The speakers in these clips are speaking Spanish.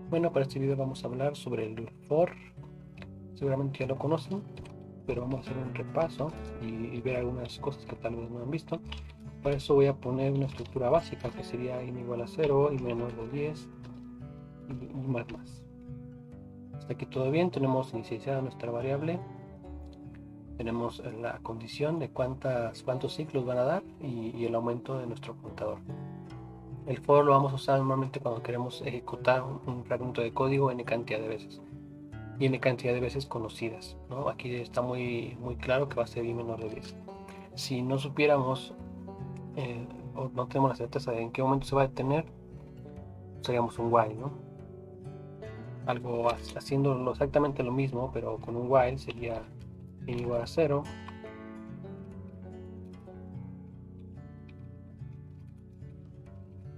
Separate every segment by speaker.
Speaker 1: Bueno, para este video vamos a hablar sobre el for. Seguramente ya lo conocen, pero vamos a hacer un repaso y ver algunas cosas que tal vez no han visto. Para eso voy a poner una estructura básica que sería n igual a 0 y menor de 10 y más. Hasta aquí todo bien, tenemos inicializada nuestra variable, tenemos la condición de cuántos ciclos van a dar y el aumento de nuestro contador. El for lo vamos a usar normalmente cuando queremos ejecutar un fragmento de código n cantidad de veces. Y n cantidad de veces conocidas, ¿no? Aquí está muy claro que va a ser i menor de 10. Si no supiéramos o no tenemos la certeza de en qué momento se va a detener, usaríamos un while, ¿no? Algo haciéndolo exactamente lo mismo, pero con un while sería n igual a 0,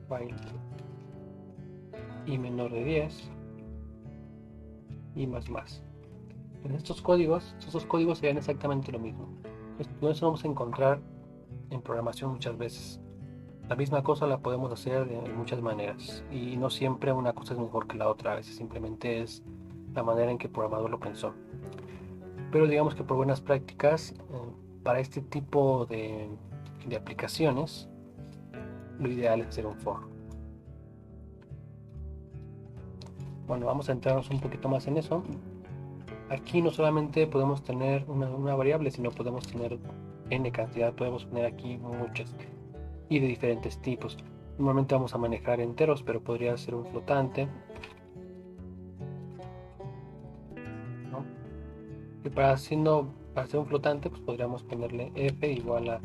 Speaker 1: while i menor de 10 y más. En estos dos códigos serían exactamente lo mismo. Eso vamos a encontrar en programación muchas veces. La misma cosa la podemos hacer de muchas maneras y no siempre una cosa es mejor que la otra, a veces simplemente es la manera en que el programador lo pensó. Pero digamos que por buenas prácticas, para este tipo de aplicaciones, lo ideal es hacer un for. Bueno, vamos a entrarnos un poquito más en eso. Aquí no solamente podemos tener una variable, sino podemos tener n cantidad, podemos poner aquí muchas y de diferentes tipos. Normalmente vamos a manejar enteros, pero podría ser un flotante, ¿no? Y para hacer un flotante, pues podríamos ponerle f igual a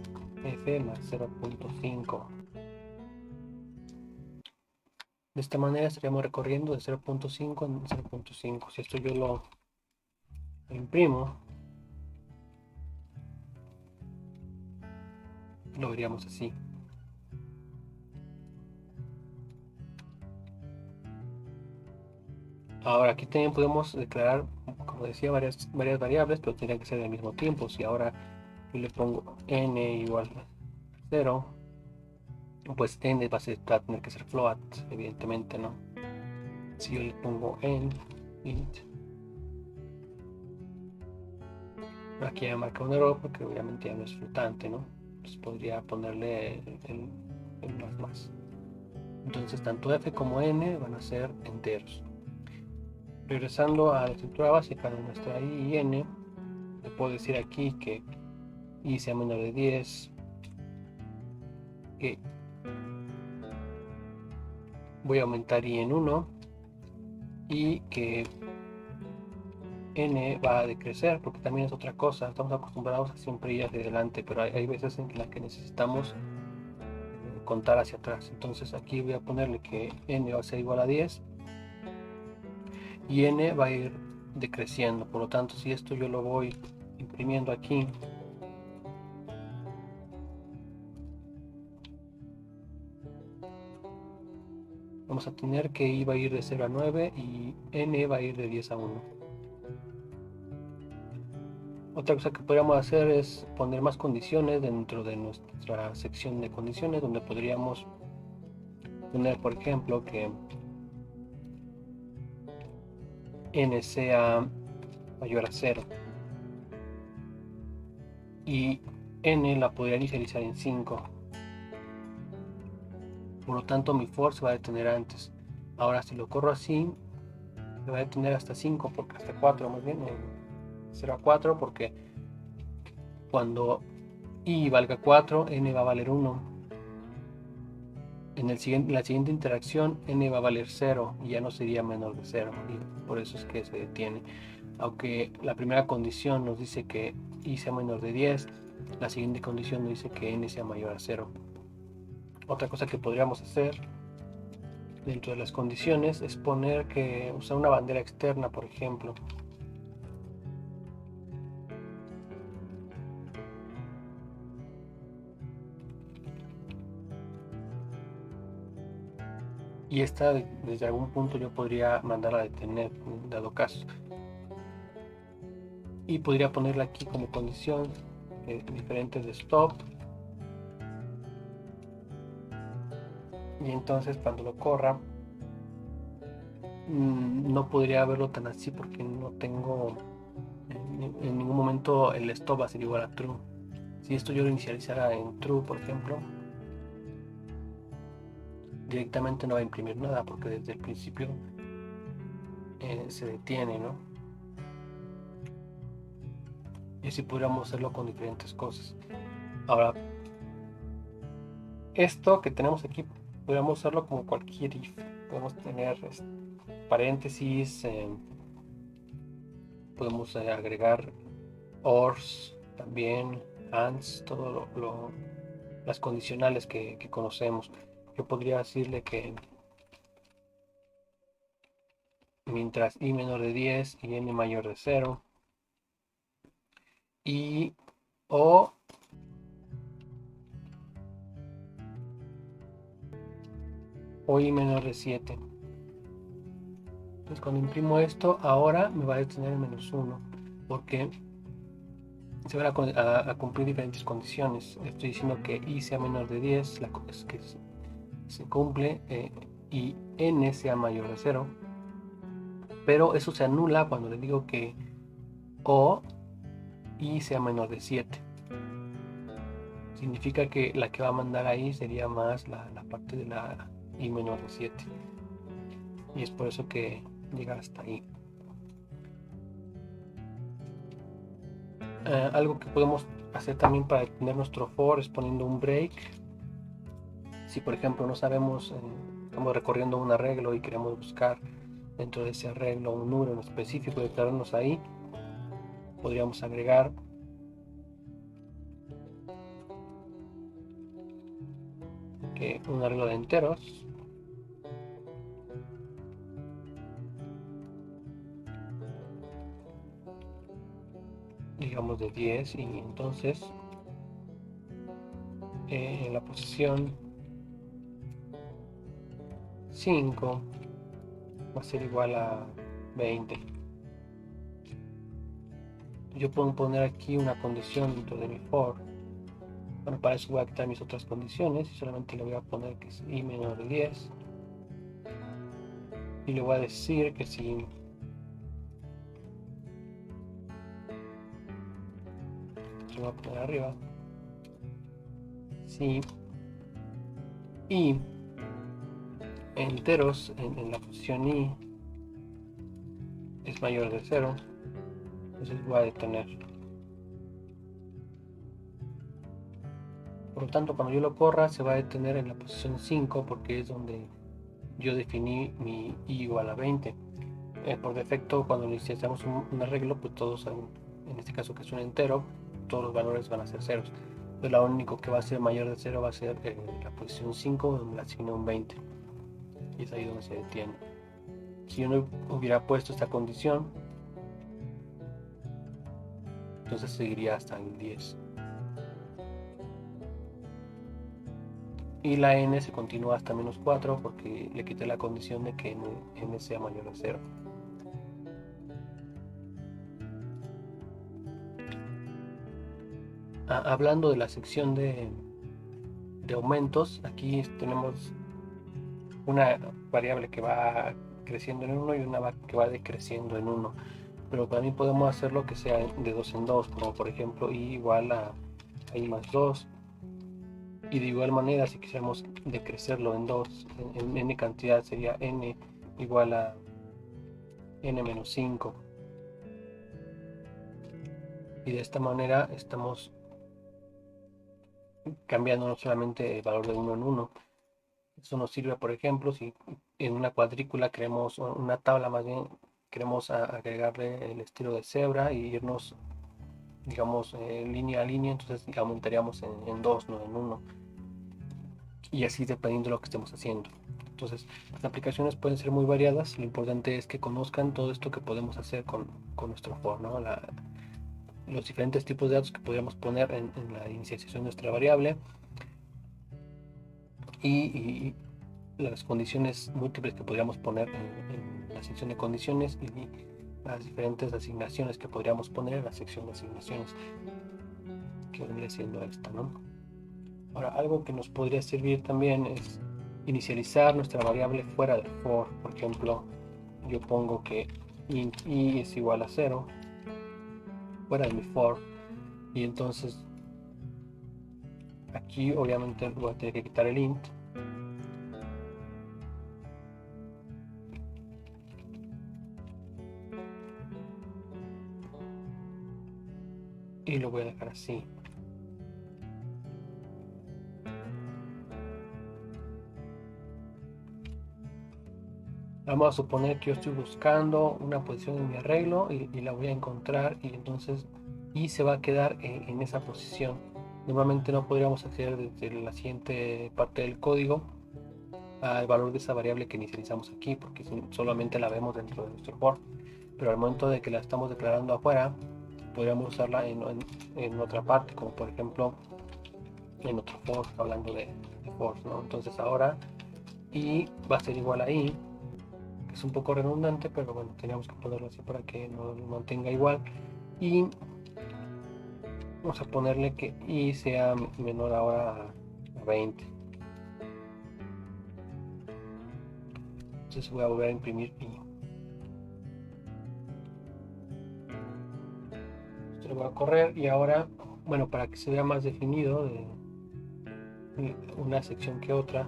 Speaker 1: f más 0.5. De esta manera estaríamos recorriendo de 0.5 en 0.5. Si esto yo lo imprimo, lo veríamos así. Ahora aquí también podemos declarar, como decía, varias variables, pero tendrían que ser al mismo tiempo. Si ahora yo le pongo n igual a 0, pues n va a tener que ser float, evidentemente, ¿no? Si yo le pongo int, aquí ya marca un error porque obviamente ya no es flotante, ¿no? Entonces podría ponerle el más. Entonces tanto f como n van a ser enteros. Regresando a la estructura básica de nuestra i y n, le puedo decir aquí que i sea menor de 10, que voy a aumentar i en 1 y que n va a decrecer, porque también es otra cosa. Estamos acostumbrados a siempre ir hacia adelante, pero hay veces en las que necesitamos contar hacia atrás. Entonces aquí voy a ponerle que n va a ser igual a 10 y n va a ir decreciendo. Por lo tanto, si esto yo lo voy imprimiendo aquí, vamos a tener que i va a ir de 0 a 9 y n va a ir de 10 a 1. Otra cosa que podríamos hacer es poner más condiciones dentro de nuestra sección de condiciones, donde podríamos poner, por ejemplo, que n sea mayor a 0 y n la podría inicializar en 5. Por lo tanto, mi for se va a detener antes. Ahora, si lo corro así, se va a detener hasta 5, porque hasta 4 más bien, 0 a 4, porque cuando i valga 4, n va a valer 1. En la siguiente interacción, n va a valer 0 y ya no sería menor de 0. Y por eso es que se detiene. Aunque la primera condición nos dice que i sea menor de 10, la siguiente condición nos dice que n sea mayor a 0. Otra cosa que podríamos hacer dentro de las condiciones es poner que usar una bandera externa, por ejemplo. Y esta desde algún punto yo podría mandarla a detener, dado caso. Y podría ponerla aquí como condición diferentes de stop. Y entonces cuando lo corra, no podría verlo tan así porque no tengo en ningún momento el stop va a ser igual a true. Si esto yo lo inicializara en true, por ejemplo, directamente no va a imprimir nada porque desde el principio se detiene, ¿no? Y así podríamos hacerlo con diferentes cosas. Ahora, esto que tenemos aquí, podríamos hacerlo como cualquier if. Podemos tener paréntesis, podemos agregar ors también, ands, todo las condicionales que conocemos. Yo podría decirle que mientras i menor de 10 y n mayor de 0, y o i menor de 7. Entonces cuando imprimo esto, ahora me va a detener en -1, porque se van a cumplir diferentes condiciones. Estoy diciendo que i sea menor de 10, es que se cumple, y n sea mayor de 0, pero eso se anula cuando le digo que o i sea menor de 7. Significa que la que va a mandar ahí sería más la parte de la i menor de 7, y es por eso que llega hasta ahí. Algo que podemos hacer también para detener nuestro for es poniendo un break. Si por ejemplo no sabemos, estamos recorriendo un arreglo y queremos buscar dentro de ese arreglo un número en específico y detenernos ahí, podríamos agregar un arreglo de enteros, digamos de 10, y entonces en la posición 5 va a ser igual a 20. Yo puedo poner aquí una condición dentro de mi for. Bueno, para eso voy a quitar mis otras condiciones y solamente le voy a poner que es i menor de 10, y le voy a decir que si lo voy a poner arriba, si i enteros en la posición i es mayor de 0, entonces voy a detener. Por lo tanto, cuando yo lo corra se va a detener en la posición 5 porque es donde yo definí mi i igual a 20. Por defecto, cuando iniciamos un arreglo, pues todos, en este caso que es un entero, todos los valores van a ser ceros. Entonces, lo único que va a ser mayor de 0 va a ser la posición 5, donde le asigné un 20. Y es ahí donde se detiene. Si yo no hubiera puesto esta condición, entonces seguiría hasta el 10. Y la n se continúa hasta -4 porque le quité la condición de que n sea mayor a 0. Hablando de la sección de aumentos, aquí tenemos una variable que va creciendo en 1 y una que va decreciendo en 1. Pero también podemos hacerlo que sea de 2 en 2, como por ejemplo i igual a i más 2. Y de igual manera, si quisiéramos decrecerlo en 2, en n cantidad, sería n igual a n menos 5. Y de esta manera estamos cambiando no solamente el valor de 1 en 1. Eso nos sirve, por ejemplo, si en una cuadrícula queremos, una tabla más bien, queremos agregarle el estilo de cebra y irnos, digamos, línea a línea, entonces aumentaríamos en 2, no en 1. Y así dependiendo de lo que estemos haciendo. Entonces, las aplicaciones pueden ser muy variadas. Lo importante es que conozcan todo esto que podemos hacer con nuestro for, ¿no? Los diferentes tipos de datos que podríamos poner en la inicialización de nuestra variable y las condiciones múltiples que podríamos poner en la sección de condiciones y las diferentes asignaciones que podríamos poner en la sección de asignaciones, que vendría siendo esta, ¿no? Ahora, algo que nos podría servir también es inicializar nuestra variable fuera del for. Por ejemplo, yo pongo que int i es igual a 0 fuera de mi for, y entonces aquí obviamente voy a tener que quitar el int y lo voy a dejar así. Vamos a suponer que yo estoy buscando una posición en mi arreglo y la voy a encontrar, y entonces y se va a quedar en esa posición. Normalmente no podríamos acceder desde la siguiente parte del código al valor de esa variable que inicializamos aquí, porque solamente la vemos dentro de nuestro for, pero al momento de que la estamos declarando afuera, podríamos usarla en otra parte, como por ejemplo en otro for, hablando de for, ¿no? Entonces ahora y va a ser igual a i, que es un poco redundante, pero bueno, teníamos que ponerlo así para que nos mantenga igual, y vamos a ponerle que i sea menor ahora a 20. Entonces voy a volver a imprimir i. Esto lo voy a correr, y ahora, bueno, para que se vea más definido de una sección que otra,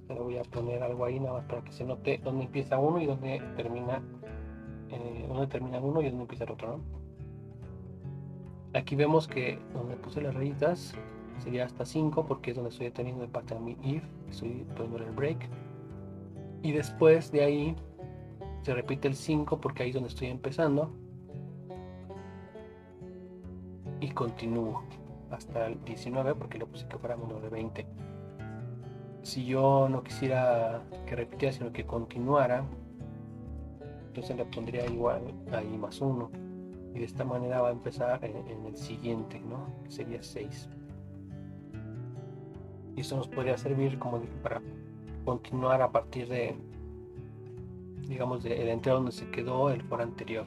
Speaker 1: le voy a poner algo ahí nada más para que se note dónde empieza uno y dónde termina uno y dónde empieza el otro, ¿no? Aquí vemos que donde puse las rayitas sería hasta 5, porque es donde estoy teniendo el pattern mi if, estoy poniendo el break, y después de ahí se repite el 5 porque ahí es donde estoy empezando, y continúo hasta el 19 porque lo puse que fuera menor de 20. Si yo no quisiera que repitiera sino que continuara, entonces le pondría igual ahí más 1, y de esta manera va a empezar en el siguiente, ¿no? Que sería 6. Y eso nos podría servir, como dije, para continuar a partir de, digamos, de la entrada donde se quedó el for anterior.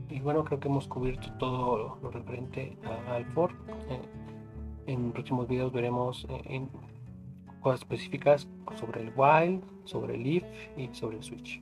Speaker 1: Y bueno, creo que hemos cubierto todo lo referente al for. En próximos videos veremos cosas específicas sobre el while, sobre el if y sobre el switch.